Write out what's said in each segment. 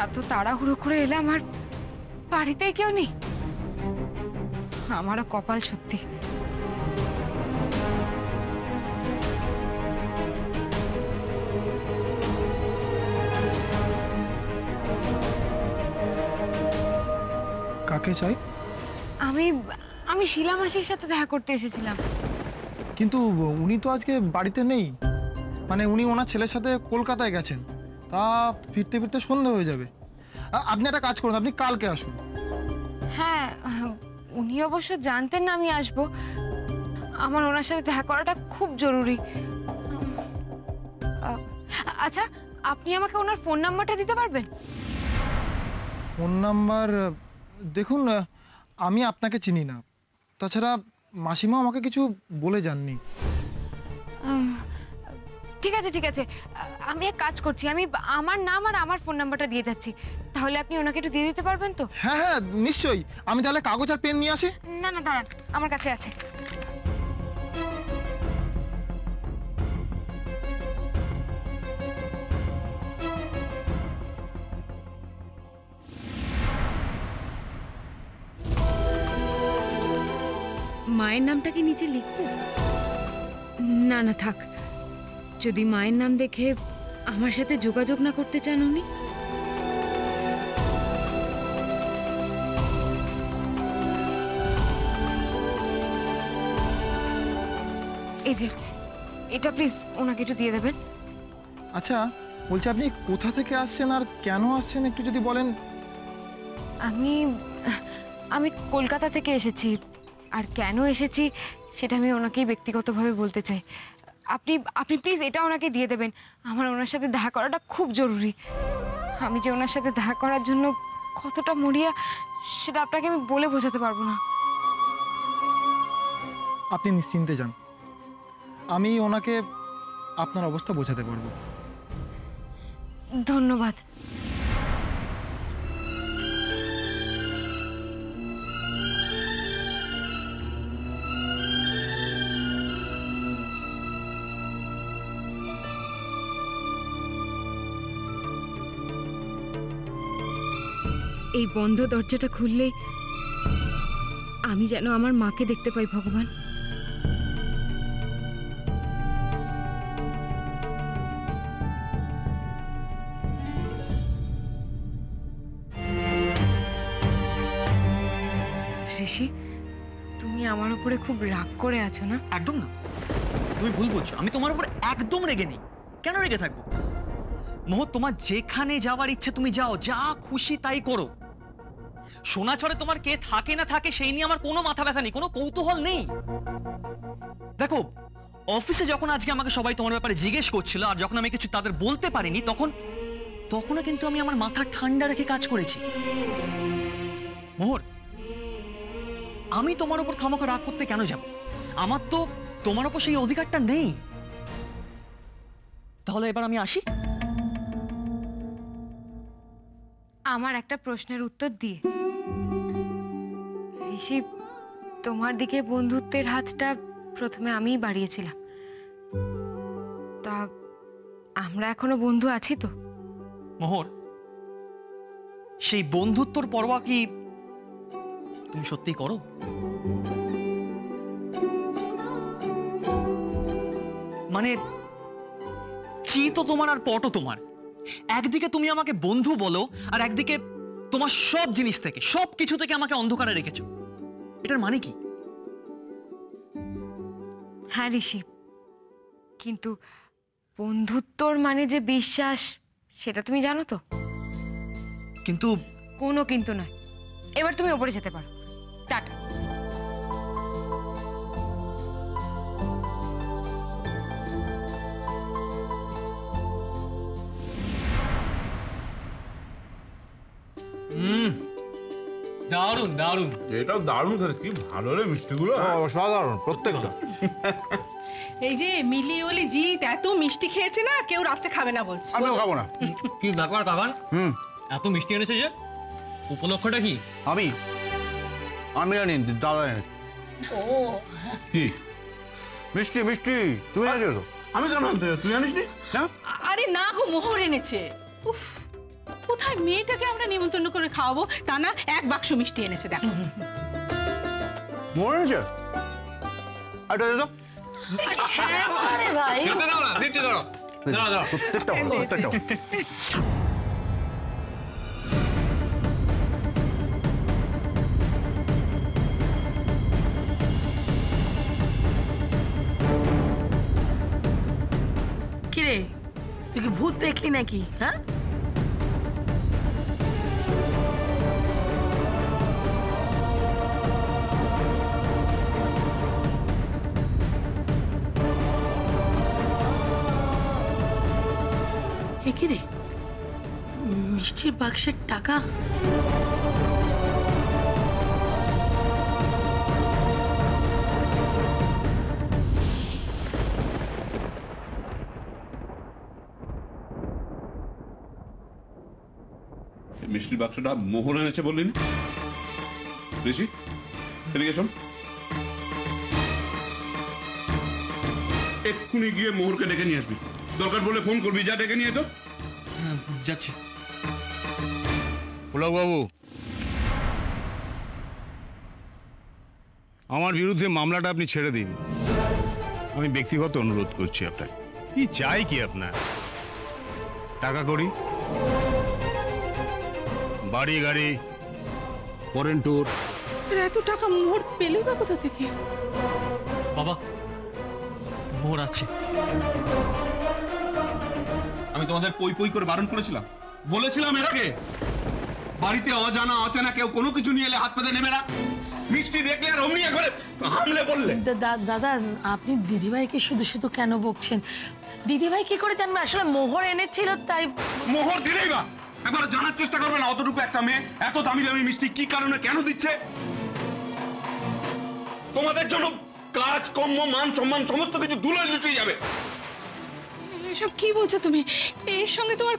এত তাড়াহুড়ো করে এলাম আর বাড়িতে কেউ নেই। আমারও কপাল সত্যি। কাকে চাই? আমি শিলা মাসির সাথে দেখা করতে এসেছিলাম। কিন্তু উনি তো আজকে বাড়িতে নেই, মানে উনি ওনার ছেলের সাথে কলকাতায় গেছেন, তা ফিরতে ফিরতে সন্ধ্যা হয়ে যাবে। আপনি একটা কাজ করুন, আপনি কালকে আসুন। হ্যাঁ, উনি অবশ্য জানতেন না আমি আসবো। আমার ওনার সাথে দেখা করাটা খুব জরুরি। আচ্ছা, আপনি আমাকে ওনার ফোন নাম্বারটা দিতে পারবেন? Phone number? দেখুন, আমি আপনাকে চিনি না, তাছাড়া মাসিমা আমাকে কিছু বলে যাননি। ঠিক আছে ঠিক আছে, আমি এক কাজ করছি, আমি আমার নাম আর আমার ফোন নাম্বারটা দিয়ে যাচ্ছি, তাহলে আপনি ওনাকে একটু দিয়ে দিতে পারবেন তো? হ্যাঁ হ্যাঁ নিশ্চয়ই, আমি তাহলে কাগজ আর পেন নিয়ে আসি। না না দাঁড়ান, আমার কাছে আছে। মায়ের নামটা কি নিচে লিখবো? না না থাক, যদি মায়ের নাম দেখে আমার সাথে যোগাযোগ না করতে চান উনি। এই যে এটা প্লিজ ওনাকে একটু দিয়ে দেবেন। আচ্ছা বলছি, আপনি কোথা থেকে আসছেন আর কেন আসছেন একটু যদি বলেন। আমি কলকাতা থেকে এসেছি, আর কেন এসেছি সেটা আমি ওনাকেই ব্যক্তিগতভাবে বলতে চাই। আপনি আপনি প্লিজ এটা ওনাকে দিয়ে দেবেন, আমার ওনার সাথে দেখা করাটা খুব জরুরি। আমি যে ওনার সাথে দেখা করার জন্য কতটা মরিয়া সেটা আপনাকে আমি বলে বোঝাতে পারবো না। আপনি নিশ্চিন্তে যান, আমি ওনাকে আপনার অবস্থা বোঝাতে পারবো। ধন্যবাদ। এই বন্ধ দরজাটা খুললেই আমি যেন আমার মাকে দেখতে পাই। ভগবান, ঋষি তুমি আমার উপরে খুব রাগ করে আছো না? একদম না, তুমি ভুল বুঝছো। আমি তোমার উপর একদম রেগে নেই। কেন রেগে থাকবো? মোহ, তোমার যেখানে যাওয়ার ইচ্ছে তুমি যাও, যা খুশি তাই করো। সোনাছড়ে তোমার কে থাকে না থাকে সেই নিয়ে আমার কোনো মাথা ব্যথা নেই, কোনো কৌতূহল নেই। দেখো, অফিসে যখন আজকে আমাকে সবাই তোমার ব্যাপারে জিজ্ঞেস করছিল, আর যখন আমি কিছু তাদের বলতে পারিনি, তখনও কিন্তু আমি আমার মাথা ঠান্ডা রেখে কাজ করেছি। মোহর, আমি তোমার উপর খামোখা রাগ করতে কেন যাব? আমার তো তোমার উপর সেই অধিকারটা নেই। তাহলে এবার আমি আসি। আমার একটা প্রশ্নের উত্তর দিয়ে। ঋষি, তোমার দিকে বন্ধুত্বের হাতটা প্রথমে আমিই বাড়িয়েছিলাম, তা আমরা এখনো বন্ধু আছি তো? মোহর, সেই বন্ধুত্বর পরোয়া কি তুমি সত্যি করো? মানে চিতো তোমার আর পটও তোমার। একদিকে তুমি আমাকে বন্ধু বলো, আর একদিকে তোমার সব জিনিস থেকে, সব কিছু থেকে আমাকে অন্ধকারে রেখেছো। এটার মানে কি? হ্যাঁ ঋষি, কিন্তু বন্ধুত্বর মানে যে বিশ্বাস, সেটা তুমি জানো তো? কিন্তু কোনো কিন্তু নয়। এবার তুমি ওপরে যেতে পারো। টাটা। দারুণ দারুণ। এটাও দারুণ খেতে, কি ভালো রে মিষ্টিগুলো। অসাধারণ প্রত্যেকটা। এই যে মিলি ওলি জিৎ এত মিষ্টি খেয়েছে না, কেউ রাত্রে খাবে না বলছে। আমিও খাবো না। কি ব্যাপার কাকান? এত মিষ্টি এনেছে যে, উপলক্ষটা কি? আমি জানি, দাদা এনেছে। ও কি মিষ্টি? মিষ্টি তুমি এনেছো তো? আমি কেন আনতে, তুই জানিস নি? না, আরে না গো, মোহর এনেছে। উফ, কোথায় মেয়েটাকে আমরা নিমন্ত্রণ করে খাওয়াবো, তা না এক বাক্স মিষ্টি এনেছে দেখো। মনে হয়েছে আরে দাদা ভাই দাঁড়াও না, দিচ্ছি, দাঁড়াও। প্রত্যেকটা ভালো, প্রত্যেকটা ভালো। কিরে তুই কি ভূত দেখলি নাকি? হ্যাঁ, এ কি রে, মিষ্টির বাক্সের টাকা? মিষ্টির বাক্সটা মোহন এনেছে বললি না? ঋষি এদিকে শোন, এক্ষুনি গিয়ে মোহরকে ডেকে নিয়ে আসবি, দরকার বলে ফোন করবি, যা ডেকে নিয়ে তো। হ্যাঁ, যাচ্ছি। পুলক বাবু, আমার বিরুদ্ধে মামলাটা আপনি ছেড়ে দিন। আমি ব্যক্তিগত অনুরোধ করছি আপনাকে। কি চাই কি আপনার? টাকা করি, বাড়ি গাড়ি, ফরেন ট্যুর। এত টাকা মোহর পেলে বা কোথা থেকে? বাবা, মোহর আছে। আমি তোমাদের পই পই করে বারণ করেছিলাম, বলেছিলাম এর আগে বাড়িতে অজানা অচেনা কেউ কোনো কিছু নিয়ে এলে হাত পেতে নেবে না। মিষ্টি দেখলে আর অমনি একবারে হামলে বললে। দাদা আপনি দিদিভাইকে শুধু শুধু কেন বকছেন? দিদিভাই কি করে জানবে আসলে মোহর এনেছিল? তাই মোহর দিলেই বা একবার জানার চেষ্টা করবে না অতটুকু একটা মেয়ে এত দামি দামি মিষ্টি কি কারণে কেন দিচ্ছে? তোমাদের জন্য কাজ কর্ম মান সম্মান সমস্ত কিছু ধুলোয় লুটিয়ে যাবে। এসব কি বলছো তুমি? এর সঙ্গে তোমার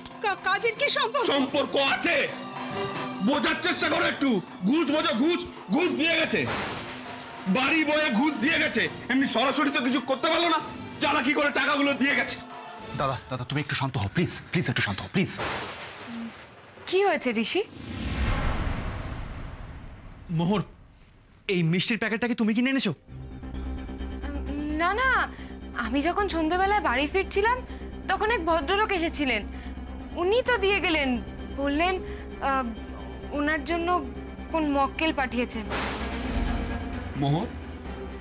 কাজের কি সম্পর্ক? সম্পর্ক আছে, বোঝার চেষ্টা করো একটু। ঘুষ বোঝো, ঘুষ ঘুষ দিয়ে গেছে, বাড়ি বয়ে ঘুষ দিয়ে গেছে, এমনি সরাসরি তো কিছু করতে পারলো না, চালাকি করে টাকাগুলো দিয়ে গেছে। দাদা দাদা তুমি একটু শান্ত হও প্লিজ, প্লিজ একটু শান্ত হও প্লিজ। কি হয়েছে ঋষি? মোহর, এই মিষ্টির প্যাকেটটা কি তুমি কিনে এনেছো? না না, আমি যখন সন্ধ্যেবেলায় বাড়ি ফিরছিলাম তখন এক ভদ্রলোক এসেছিলেন, উনি তো দিয়ে গেলেন, বললেন ওনার জন্য কোন মক্কেল পাঠিয়েছেন। মোহর,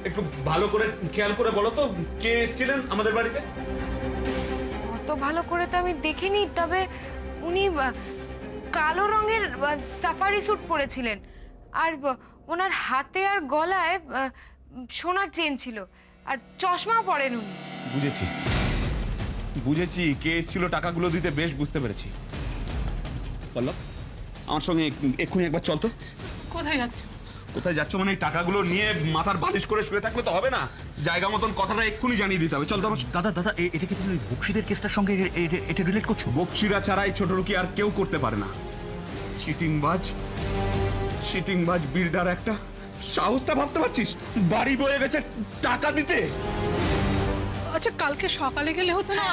একটু ভালো করে খেয়াল করে বলো তো কে এসেছিলেন আমাদের বাড়িতে? অত ভালো করে তো আমি দেখিনি, তবে উনি কালো রঙের সাফারি স্যুট পরেছিলেন, আর ওনার হাতে আর গলায় সোনার চেন ছিল, আর চশমাও পরেন উনি। বুঝেছি বুঝেছি, কে এসেছিল টাকাগুলো দিতে, বেশ বুঝতে পেরেছি। পল্লব, আমার সঙ্গে এক্ষুনি একবার চল তো। কোথায় যাচ্ছ? কোথায় যাচ্ছ মানে? এই টাকাগুলো নিয়ে মাথার বালিশ করে শুয়ে থাকলে তো হবে না, জায়গা মতন কথাটা এক্ষুনি জানিয়ে দিতে হবে। চল তো আমার। দাদা দাদা এটা কি তুমি বক্সিদের কেসটার সঙ্গে এটা রিলেট করছো? বক্সিরা ছাড়া এই ছোট রুকি আর কেউ করতে পারে না। চিটিংবাজ বিল্ডার একটা, সাহসটা ভাবতে পারছিস? বাড়ি বয়ে গেছে টাকা দিতে। আচ্ছা কালকে সকালে গেলে হতো না?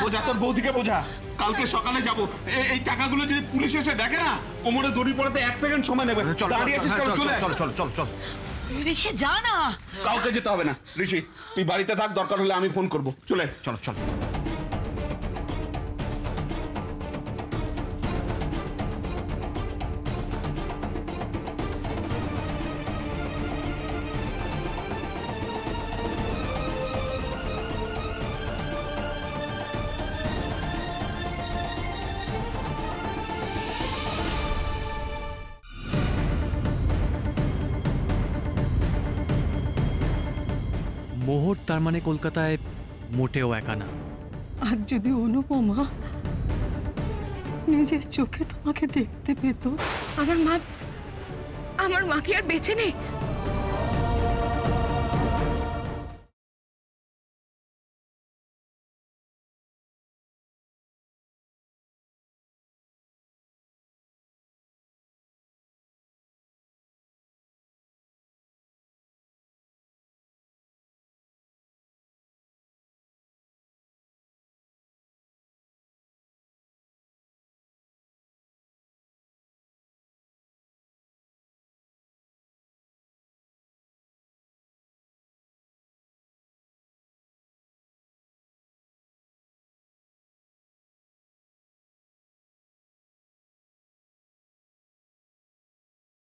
বোঝা তোর বৌদিকে বোঝা, কালকে সকালে যাবো। এই টাকাগুলো যদি পুলিশ এসে দেখে না, কোমরে দড়ি পড়াতে 1 সেকেন্ড সময় নেবে। দাঁড়িয়ে আছিস কেন? চলে আয়। চল। ঋষি যা না। কাউকে যেতে হবে না ঋষি, তুই বাড়িতে থাক, দরকার হলে আমি ফোন করবো। চলে আয়। চল। মোহর তার মানে কলকাতায় মোটেও একা না। আর যদি অনুপমা নিজের চোখে তোমাকে দেখতে পেত? আমার মা কি আর বেঁচে নেই?